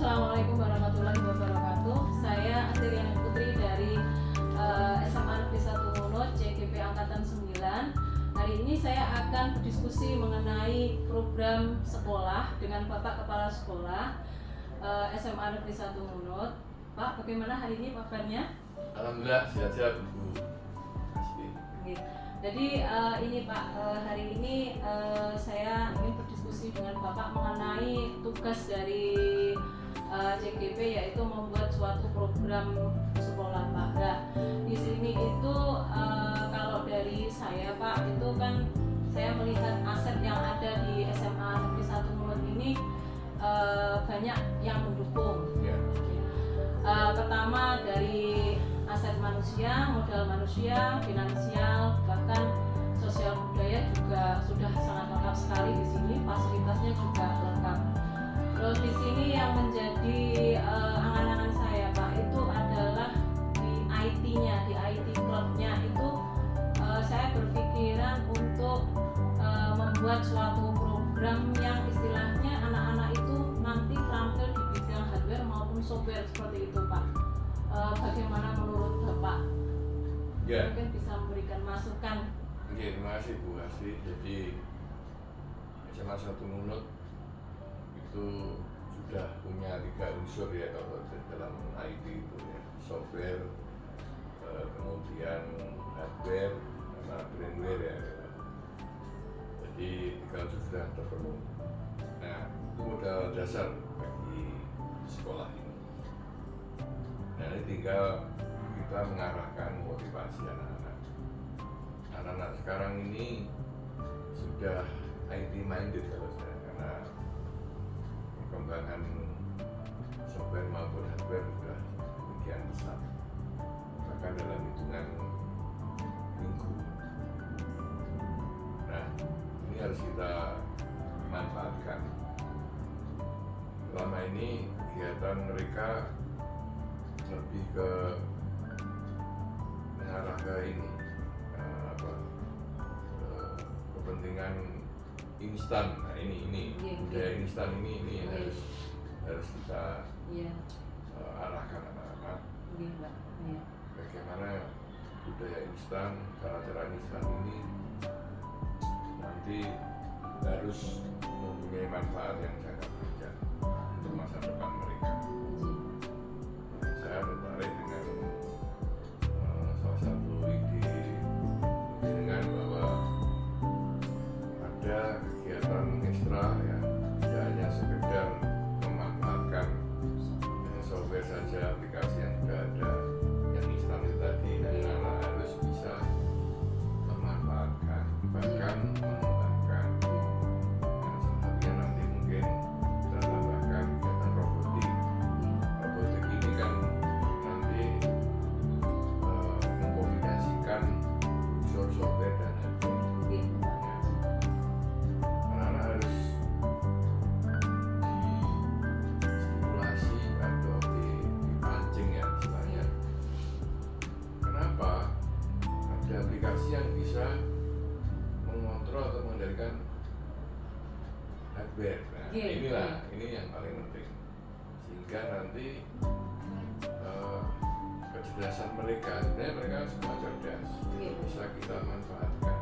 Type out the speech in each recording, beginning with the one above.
Assalamualaikum warahmatullahi wabarakatuh. Saya Adriana Putri dari SMA Negeri 1 Ngunut, CGP Angkatan 9. Hari ini saya akan berdiskusi mengenai program sekolah dengan Bapak Kepala Sekolah SMA Negeri 1 Ngunut. Pak, bagaimana hari ini kabarnya? Alhamdulillah sehat-sehat Bu. Jadi ini Pak, hari ini saya ingin berdiskusi dengan Bapak mengenai tugas dari CGP, yaitu membuat suatu program sekolah Pak. Nah, di sini itu kalau dari saya Pak, itu kan saya melihat aset yang ada di SMA Negeri 1 Ngunut ini banyak yang mendukung. Ya. Pertama dari aset manusia, modal manusia, finansial, bahkan sosial budaya juga sudah sangat lengkap sekali di sini. Fasilitasnya juga lengkap. Terus di sini yang menjadi angan-angan saya Pak itu adalah di IT-nya, di IT clubnya itu saya berpikiran untuk membuat suatu program yang istilahnya anak-anak itu nanti terampil di bidang hardware maupun software seperti itu Pak. Bagaimana menurut Bapak? Ya. Mungkin bisa memberikan masukan. Oke, terima kasih Bu Asri. Jadi SMA 1 Ngunut itu sudah punya 3 unsur ya kalau dalam IT itu ya, software, kemudian hardware, sama brandware ya. Jadi 3 unsur sudah terpenuhi. Nah, itu modal dasar bagi sekolah ini. Nah, ini tinggal kita mengarahkan motivasi anak-anak. Anak-anak sekarang ini sudah IT minded kalau saya, karena perkembangan software maupun hardware sudah demikian besar, bahkan dalam hitungan minggu. Nah, ini harus kita manfaatkan. Selama ini kegiatan mereka lebih ke mengarah ke ini kepentingan instan. Nah, ini budaya instan ini harus kita arahkan anak-anak. Bagaimana budaya instan, cara-cara instan ini nanti harus mempunyai manfaat yang jangka panjang untuk masa depan mereka. Saya tertarik dengan salah satu ide dengan bahwa ada kegiatan ekstra yang tidak hanya sekedar memanfaatkan software saja, aplikasi yang sudah ada yang instan itu tadi, dan anak harus bisa memanfaatkan bahkan mengembangkan. Nah, selanjutnya nanti mungkin kita tambahkan kegiatan robotik. Robotik ini kan nanti mengkombinasikan unsur software dan hardware. Anak-anak harus distimulasi atau dipancing ya istilahnya. Kenapa? Ada aplikasi yang bisa mengontrol atau mengendalikan hardware. Nah, ini yang paling penting. Sehingga nanti kecerdasan mereka, sebenarnya mereka semua cerdas, bisa kita manfaatkan.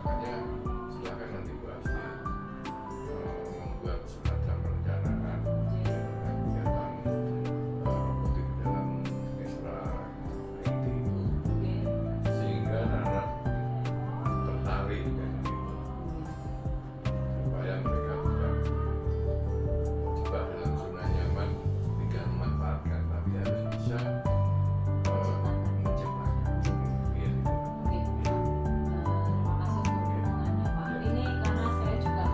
Makanya silakan nanti Bu Asri membuat semacam perencanaan kegiatan robotik dalam ekstra IT itu, sehingga anak tertarik kan gitu, supaya mereka tidak terjebak dalam zona nyaman, tidak memanfaatkan, tapi harus bisa menciptakan. Terima kasih untuk dukungannya Pak. Ini karena saya juga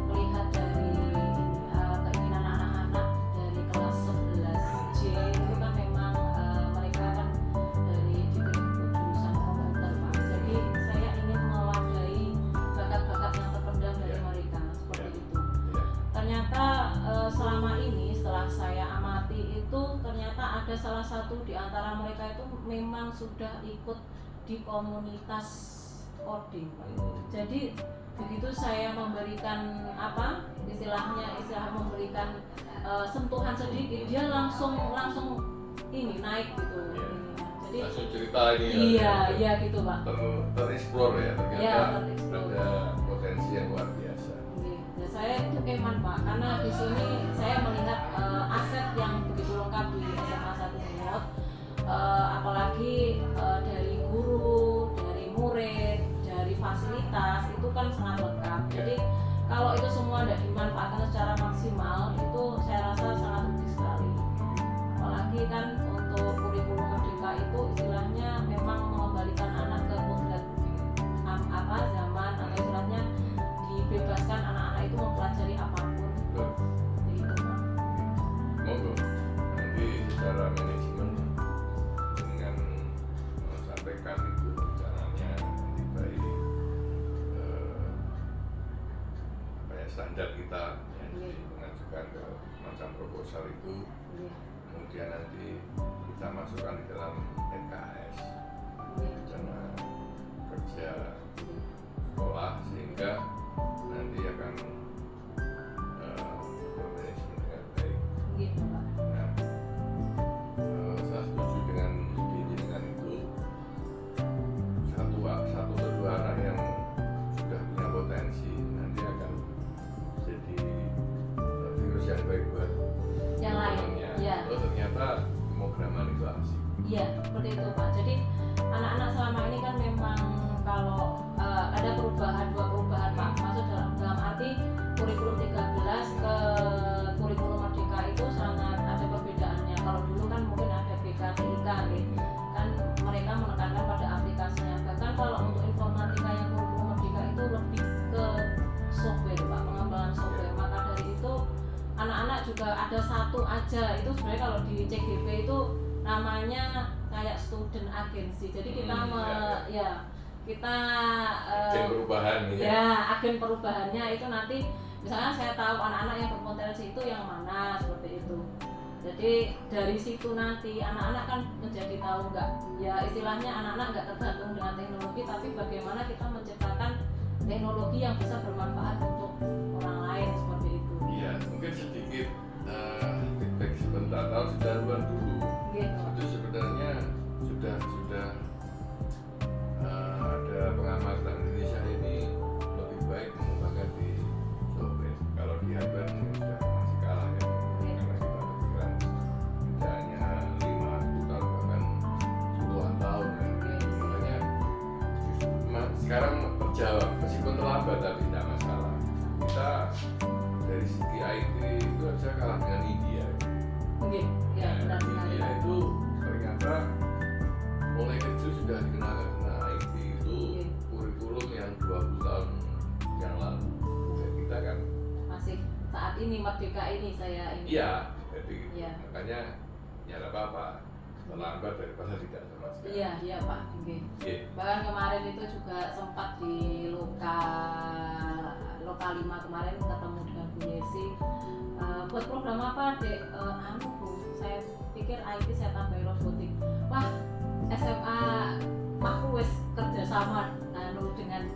melihat dari keinginan anak-anak dari kelas 11C itu kan memang mereka kan dari jurusan komputer Pak. Jadi saya ingin mewadahi bakat-bakat yang terpendam dari mereka seperti itu. Ternyata selama ini setelah saya amati itu ternyata ada salah satu di antara mereka itu memang sudah ikut di komunitas coding Pak. Jadi begitu saya memberikan istilah memberikan sentuhan sedikit, dia langsung ini naik gitu. Iya. Jadi Langsung cerita ini iya gitu Pak. Tereksplor ya, ternyata Iya, tereksplor. ada potensi yang luar biasa. Ya, saya itu eman Pak, karena di sini saya melihat aset yang begitu lengkap di SMA 1 Bungot, apalagi dari guru, dari murid, dari fasilitas itu kan sangat lengkap. Jadi kalau itu semua tidak dimanfaatkan secara maksimal, itu saya rasa sangat rugi sekali. Apalagi kan untuk kurikulum merdeka itu istilahnya memang mengembalikan anak ke kodrat zaman, atau istilahnya dibebaskan anak-anak itu mempelajari apapun. Jadi itu Pak. Monggo nanti secara manajemen dengan sampaikan itu rencananya nanti baik standar kita yang mengajukan ke semacam proposal itu, kemudian nanti kita masukkan di dalam NKS, rencana kerja sekolah, sehingga nanti akan bermanajemen dengan baik. Nah, saya setuju dengan itu. Satu atau dua anak yang sudah punya potensi nanti akan jadi virus yang baik buat yang lain. Ya. Oh, ternyata pemrograman itu asik. Iya, seperti itu Pak. Jadi anak-anak selama ini kan memang kalau ada dua perubahan Pak. Maksud dalam arti kurikulum 13 ke kurikulum merdeka itu sangat ada perbedaannya. Kalau dulu kan mungkin ada BKTIK gitu. Kan mereka menekankan pada aplikasinya. Bahkan kalau untuk informatika yang kurikulum merdeka itu lebih ke software Pak, pengembangan software. Maka dari itu anak-anak juga ada satu aja itu sebenarnya kalau di CGP itu namanya kayak student agency. Jadi kita kita agen perubahan agen perubahannya itu nanti misalnya saya tahu anak-anak yang berpotensi itu yang mana, seperti itu. Jadi dari situ nanti anak-anak kan menjadi tahu nggak, ya istilahnya anak-anak nggak tergantung dengan teknologi, tapi bagaimana kita menciptakan teknologi yang bisa bermanfaat untuk orang lain, seperti itu. Iya, mungkin sedikit feedback sebentar. Tahun 90-an dulu itu sebenarnya sudah ada pengamatan Indonesia ini lebih baik mengembangkan di software. Kalau di hardware ini sudah masih kalah ya, karena kita berpikiran tidak hanya 5 tahun bahkan puluhan tahun kan. Makanya sekarang terjawab meskipun terlambat, tapi tidak masalah. Kita dari segi IT itu aja kalah dengan India. Benar sekali. India itu ternyata mulai kecil sudah dikenal IT itu kurikulum yang 20 tahun yang lalu. Dan kita kan masih saat ini merdeka ini saya ini. Iya, jadi makanya ya tidak apa-apa. Terlambat daripada tidak sama sekali. Iya Pak. Bahkan kemarin itu juga sempat di Loka 5 kemarin ketemu dengan Bu Yesi. Buat program apa Dek? Bu, saya pikir IT saya tambah robotik. Wah, SMA aku wes kerjasama dengan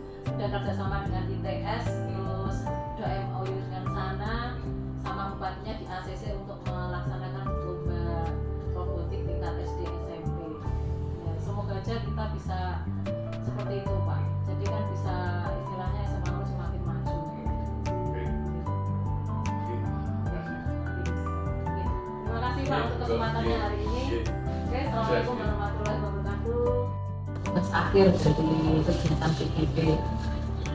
ITS, terus udah MOU dengan sana sama bupatinya di ACC untuk melaksanakan lomba robotik tingkat SD SMP. Ya, semoga aja kita bisa seperti itu Pak. Jadi kan bisa istilahnya SMA semakin maju. Terima kasih Pak untuk kesempatannya hari ini. Assalamualaikum warahmatullahi wabarakatuh. Tugas akhir dari kegiatan PGP.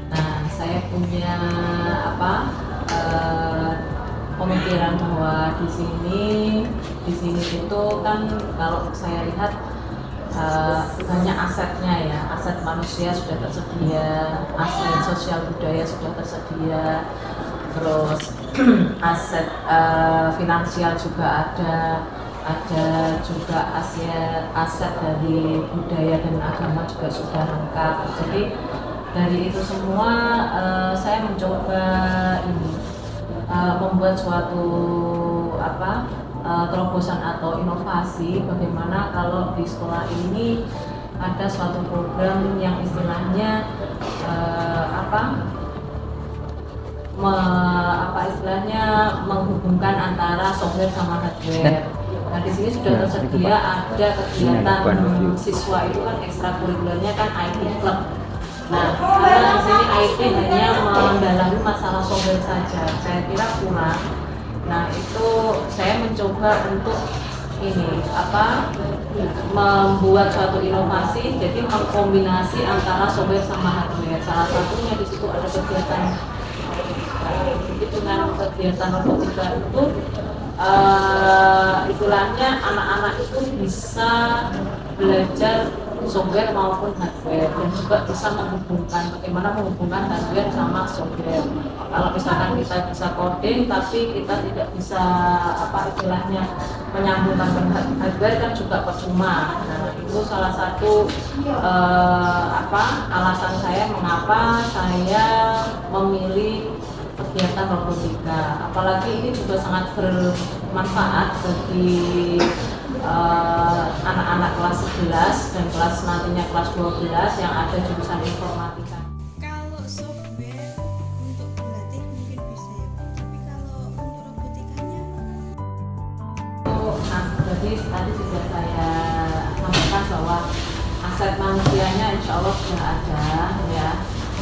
Nah, saya punya pemikiran bahwa di sini itu kan kalau saya lihat banyak asetnya ya, aset manusia sudah tersedia, aset sosial budaya sudah tersedia, terus aset finansial juga ada juga aset dari budaya dan agama juga sudah lengkap. Jadi dari itu semua saya mencoba membuat suatu terobosan atau inovasi bagaimana kalau di sekolah ini ada suatu program yang istilahnya apa istilahnya menghubungkan antara software sama hardware. Nah di sini sudah tersedia ada kegiatan siswa itu kan ekstrakurikulernya kan IT Club. Nah karena di sini IT hanya mendalami masalah software saja, saya kira kurang. Nah itu saya mencoba untuk ini membuat suatu inovasi, jadi mengkombinasi antara software sama hardware. Salah satunya di situ ada kegiatan. Jadi dengan kegiatan robotika itu istilahnya anak-anak itu bisa belajar software maupun hardware dan juga bisa menghubungkan bagaimana menghubungkan hardware sama software. Kalau misalkan kita bisa coding tapi kita tidak bisa istilahnya menyambungkan hardware kan juga percuma. Nah, itu salah satu alasan saya mengapa saya memilih kegiatan robotika. Apalagi ini juga sangat bermanfaat bagi anak-anak kelas 11 dan kelas nantinya kelas 12 yang ada jurusan informatika. Kalau software untuk berlatih mungkin bisa ya, tapi kalau untuk robotikanya jadi tadi sudah saya sampaikan bahwa aset manusianya insya Allah sudah ada ya,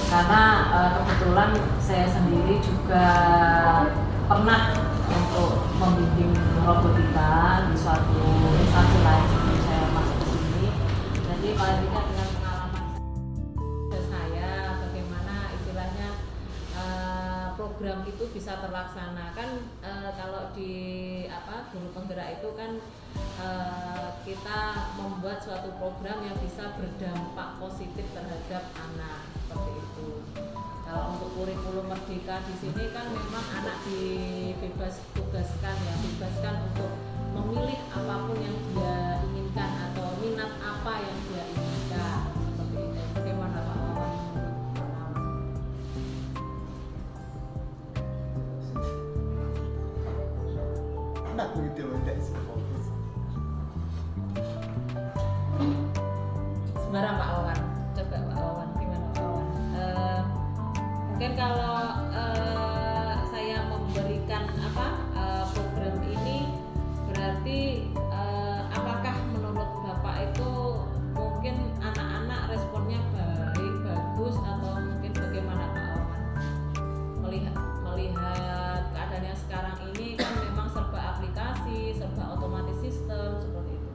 karena kebetulan saya sendiri juga pernah untuk membimbing robotika di suatu instansi lain sebelum saya masuk ke sini. Jadi paling tidak dengan pengalaman saya bagaimana istilahnya program itu bisa terlaksana kan, kalau di guru penggerak itu kan kita membuat suatu program yang bisa berdampak positif terhadap anak seperti itu. Kalau untuk kurikulum merdeka di sini kan memang anak dibebaskan untuk memilih apapun yang dia inginkan atau minat apa yang dia inginkan seperti itu. Bagaimana Pak Wawan? Enak begitu tidak fokus. Sebarang Pak Wawan, coba Pak Wawan gimana Pak Wawan? Mungkin kalau saya memberikan program ini berarti apakah menurut Bapak itu mungkin anak-anak responnya baik, bagus atau mungkin bagaimana Pak Wawan? Melihat keadaan yang sekarang ini kan memang serba aplikasi, serba otomatis sistem seperti itu.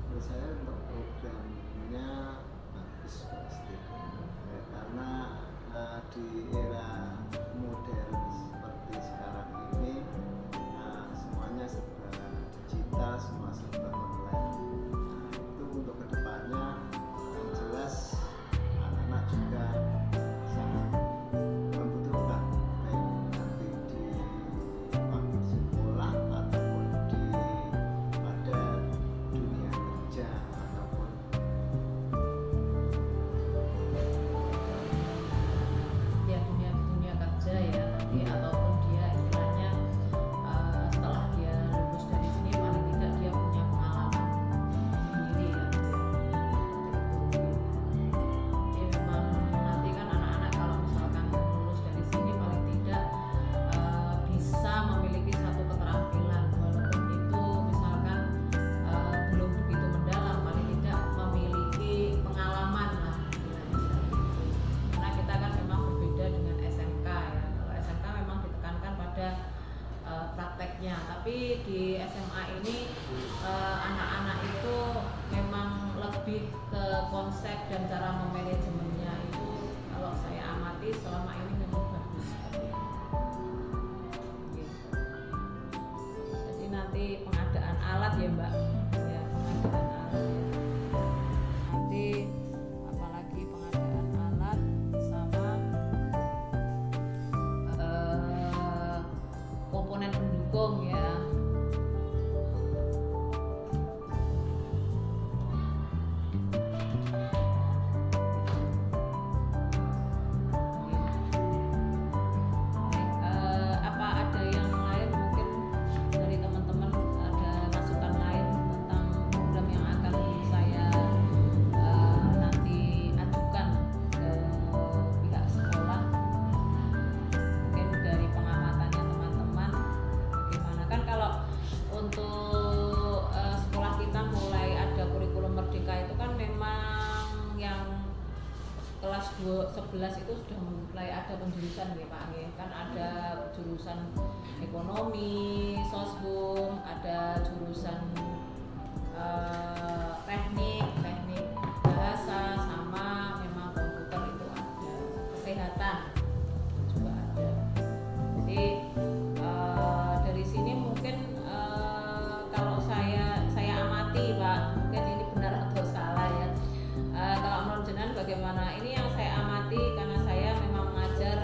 Menurut saya untuk programnya bagus pasti ya, karena di era modern seperti sekarang ini semuanya serba digital, semua serba online. Itu untuk kedepannya yang jelas anak-anak juga sangat membutuhkan, baik nanti di waktu sekolah ataupun pada dunia kerja ataupun Ya dunia kerja ya nanti, ataupun dia istilahnya setelah dia lulus dari sini paling tidak dia punya pengalaman sendiri ya. Jadi memang nanti kan anak-anak kalau misalkan lulus dari sini paling tidak bisa memiliki satu keterampilan, walaupun itu misalkan belum begitu mendalam, paling tidak memiliki pengalaman lah istilahnya seperti itu. Karena kita kan memang berbeda dengan SMK ya. Kalau SMK memang ditekankan pada prakteknya, tapi di SMA ini anak-anak itu memang lebih ke konsep dan cara memanajemennya itu kalau saya amati selama ini memang bagus seperti itu. Gitu. Jadi nanti pengadaan alat ya Mbak, ya pengadaan alat ya. Nanti apalagi pengadaan alat sama komponen pendukung ya. kelas 11 itu sudah mulai ada penjurusan ya Pak nggih. Kan ada jurusan ekonomi, sosbum, ada jurusan teknik bahasa, sama memang komputer itu ada, kesehatan juga ada. Jadi dari sini mungkin kalau saya amati Pak, mungkin ini benar atau salah ya. Kalau menurut jenengan bagaimana? Ini yang saya amati karena saya memang mengajar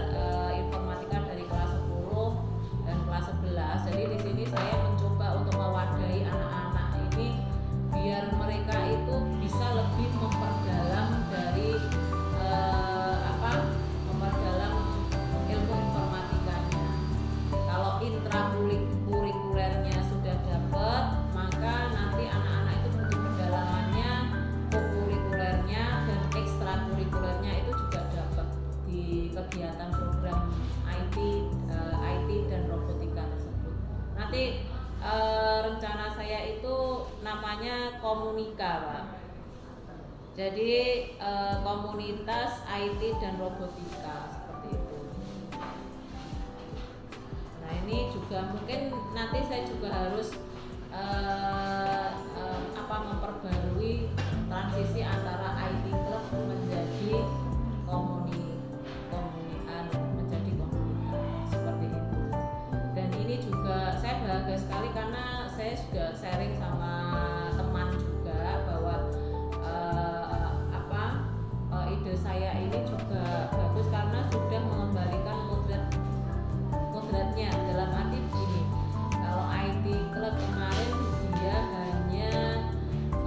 informatika dari kelas 10 dan kelas 11. Jadi di sini saya mencoba untuk mewadahi anak-anak ini biar mereka itu bisa lebih memperdalam dari memperdalam ilmu informatikanya. Kalau intrakurikulernya sudah dapat, maka nanti anak-anak itu untuk pendalamannya, kokurikulernya dan ekstrakurikulernya itu juga dapat di kegiatan program IT dan robotika tersebut. Nanti rencana saya itu namanya Komunika Pak. Jadi komunitas IT dan robotika seperti itu. Nah ini juga mungkin nanti saya juga harus memperbarui transisi antara IT Club menjadi menjadi komunitas seperti itu. Dan ini juga saya bahagia sekali karena saya juga sharing sama teman juga bahwa ide saya ini juga bagus karena sudah mengembalikan kodratnya, dalam arti begini, kalau IT Club kemarin dia hanya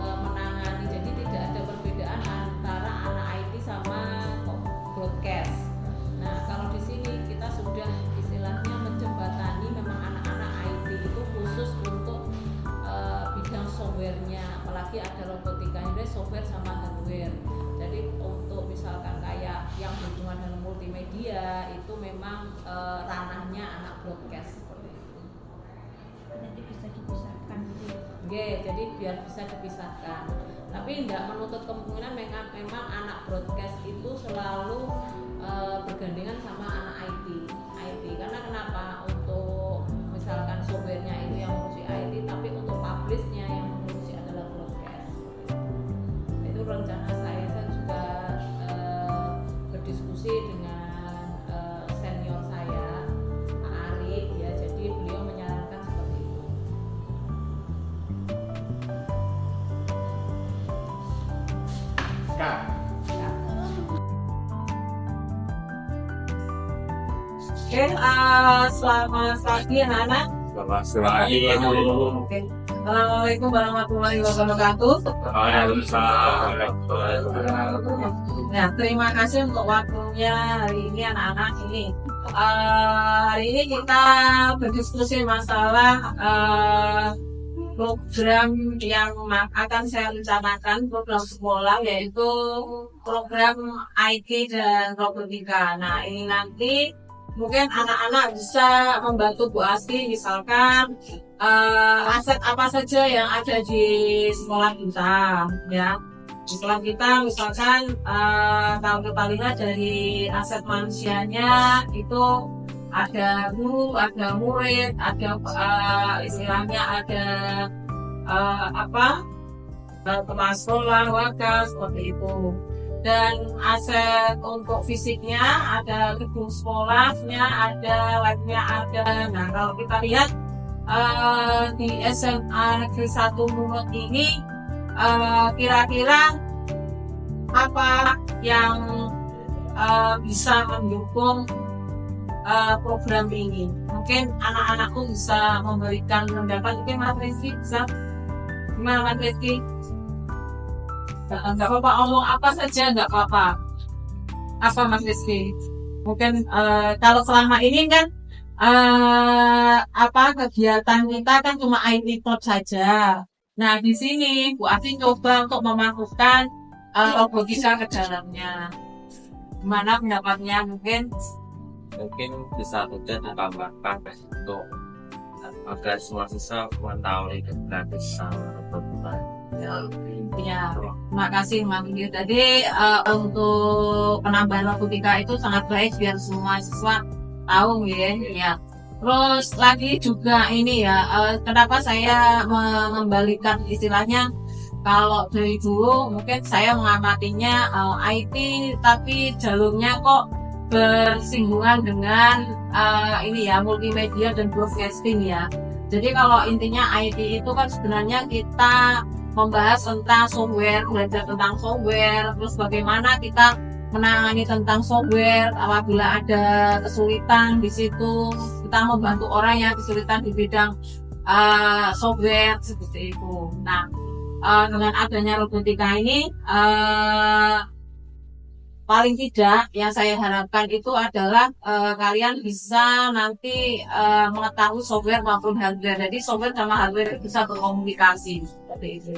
menangani, jadi tidak ada perbedaan antara anak IT sama broadcast. Nah kalau di sini kita sudah istilahnya menjembatani memang anak-anak IT itu khusus untuk bidang softwarenya, apalagi ada robotikanya, ada software sama hardware. Jadi untuk misalkan kayak yang berhubungan dengan multimedia itu memang ranahnya anak broadcast seperti itu. Nanti bisa dipisahkan gitu ya. Oke, jadi biar bisa dipisahkan. Tapi tidak menutup kemungkinan memang anak broadcast itu selalu bergandengan sama anak IT. Karena kenapa? Untuk misalkan softwarenya itu yang mengurusi IT, tapi untuk publishnya yang mengurusi adalah broadcast. Itu rencana saya juga berdiskusi dengan senior saya Pak Ari ya, jadi beliau menyarankan seperti itu. Kak, Oke, selamat pagi anak-anak. selamat pagi. Oke. Assalamualaikum warahmatullahi wabarakatuh. Nah, terima kasih untuk waktunya hari ini anak-anak ini. Hari ini kita berdiskusi masalah program yang akan saya rencanakan, program sekolah, yaitu program IT dan robotika. Nah ini nanti mungkin anak-anak bisa membantu Bu Asti, misalkan aset apa saja yang ada di sekolah kita ya. Di sekolah kita misalkan kalau kita lihat dari aset manusianya itu ada guru, ada murid, ada istilahnya ada kepala sekolah, wakil, seperti itu. Dan aset untuk fisiknya ada gedung sekolahnya, ada labnya ada. Nah kalau kita lihat di SMA Negeri 1 Munut ini kira-kira apa yang bisa mendukung program ini? Mungkin anak-anakku bisa memberikan pendapat. Mungkin Mas Rizky bisa? Gimana Mas Rizky? Nggak apa-apa, omong apa saja nggak apa-apa. Apa Mas Rizky? Mungkin kalau selama ini kan kegiatan kita kan cuma IT Club saja. Nah di sini Bu Asti coba untuk memasukkan robotika ke dalamnya. Gimana pendapatnya? Mungkin bisa juga ditambahkan untuk agar semua siswa mengetahui gratis sama robotika. Ya, terima kasih Mbak Minggir. Jadi untuk penambahan robotika itu sangat baik biar semua siswa tahu ya. Terus lagi juga ini ya, kenapa saya mengembalikan istilahnya, kalau dari dulu mungkin saya mengamatinya IT tapi jalurnya kok bersinggungan dengan ini ya, multimedia dan broadcasting ya. Jadi kalau intinya IT itu kan sebenarnya kita membahas tentang software, belajar tentang software, terus bagaimana kita menangani tentang software apabila ada kesulitan di situ, kita membantu orang yang kesulitan di bidang software seperti itu. Nah, dengan adanya robotika ini, paling tidak yang saya harapkan itu adalah kalian bisa nanti mengetahui software maupun hardware. Jadi software sama hardware bisa berkomunikasi seperti itu.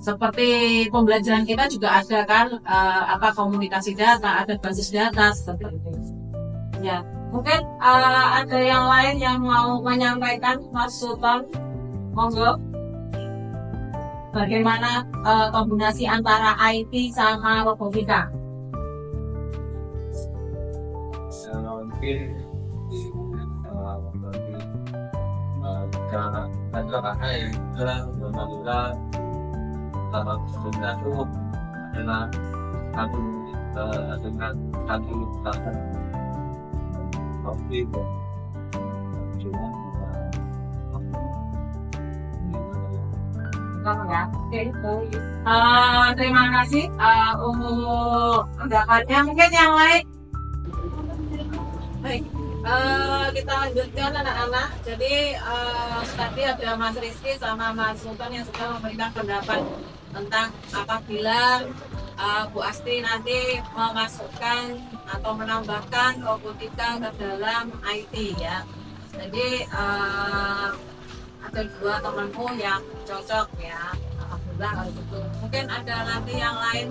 Seperti pembelajaran kita juga ada kan komunikasi data, ada basis data seperti itu. Ya, mungkin ada yang lain yang mau menyampaikan, Mas Sultan, monggo. Bagaimana kombinasi antara IT sama robotika? Mungkin karena yang juga sama sebenarnya cukup adalah satu dengan satu bahkan topik cuma Ya. Oke. Terima kasih untuk pendapatnya. Mungkin yang lain. Baik. Kita lanjutkan anak-anak. Jadi tadi ada Mas Rizky sama Mas Sultan yang sudah memberikan pendapat tentang apabila Bu Asti nanti memasukkan atau menambahkan robotika ke dalam IT ya. Jadi ada dua temanku yang cocok ya, alhamdulillah kalau gitu. Mungkin ada nanti yang lain,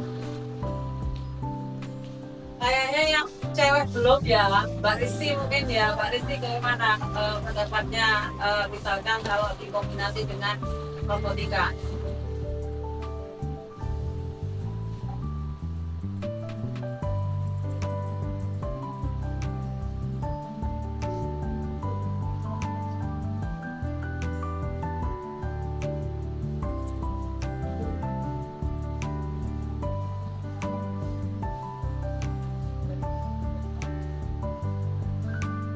kayaknya yang cewek belum ya, Mbak Risti mungkin ya. Mbak Risti bagaimana pendapatnya misalkan kalau dikombinasi dengan robotika?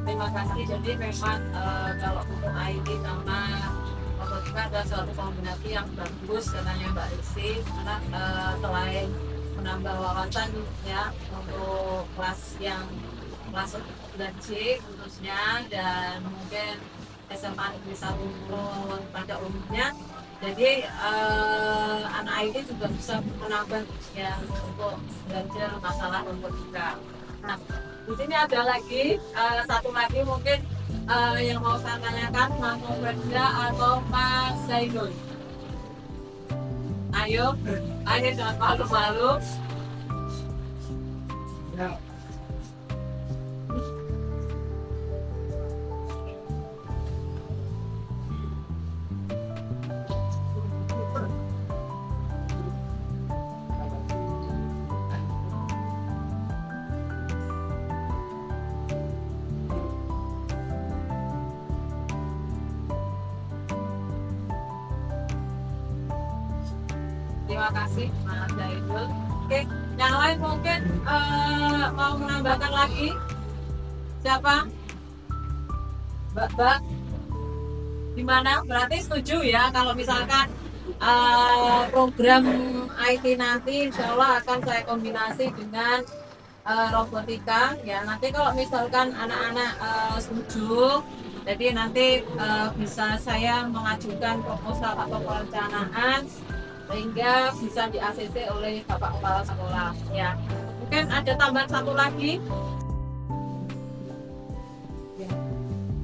Terima kasih. Jadi memang kalau untuk IT sama robotika adalah suatu kombinasi yang bagus katanya Mbak Rizky, karena selain menambah wawasan ya untuk kelas kelas 9C khususnya, dan mungkin SMA Negeri 1 pada umumnya. Jadi anak IT juga bisa menambah ya untuk belajar masalah robotika. Nah, di sini ada lagi satu lagi mungkin yang mau saya tanyakan, Mas Nobrenda atau Mas Zainul. Ayo jangan malu-malu. Terima kasih Mas Zainul. Oke, yang lain mungkin mau menambahkan lagi? Siapa? Mbak? Gimana? Berarti setuju ya kalau misalkan program IT nanti insya Allah akan saya kombinasi dengan robotika ya. Nanti kalau misalkan anak-anak setuju, jadi nanti bisa saya mengajukan proposal atau perencanaan sehingga bisa di ACC oleh Bapak Kepala Sekolah ya. Mungkin ada tambahan satu lagi.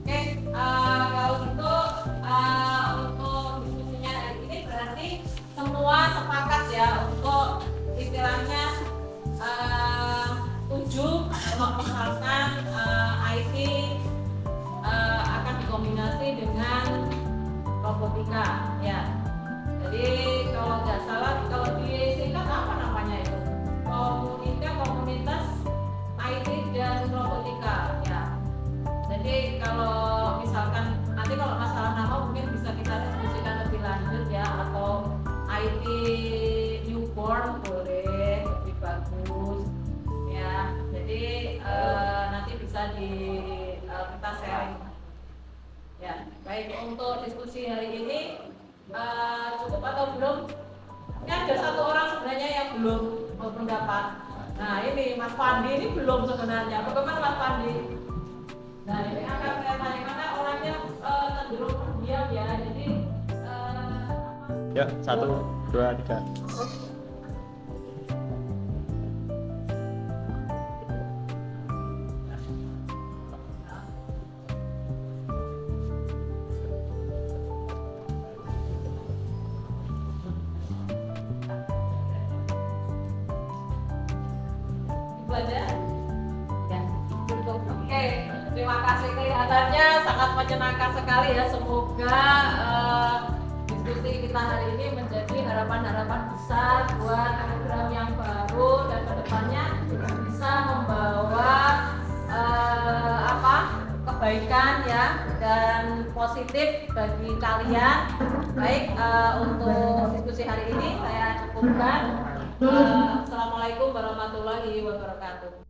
Oke, untuk diskusinya hari ini berarti semua sepakat ya untuk istilahnya tujuh misalkan IT akan dikombinasi dengan robotika ya. Jadi kalau nggak salah, kalau disingkat apa namanya itu? Komunitas IT dan robotika ya. Jadi kalau misalkan nanti kalau masalah nama mungkin bisa kita diskusikan lebih lanjut ya, atau IT newborn boleh, lebih bagus ya. Jadi nanti bisa kita sharing ya. Baik, untuk diskusi hari ini cukup atau belum? Ini ada satu orang sebenarnya yang belum berpendapat. Nah ini Mas Pandi ini belum sebenarnya. Bagaimana Mas Pandi? Nah ini akan saya tanya karena orangnya cenderung pendiam ya. Jadi Ya, 1, 2, 3. itu aja. Ya, cukup. Oke, terima kasih, kelihatannya sangat menyenangkan sekali ya. Semoga diskusi kita hari ini menjadi harapan-harapan besar buat program yang baru dan kedepannya bisa membawa kebaikan ya dan positif bagi kalian. Baik, untuk diskusi hari ini saya cukupkan. Assalamualaikum warahmatullahi wabarakatuh.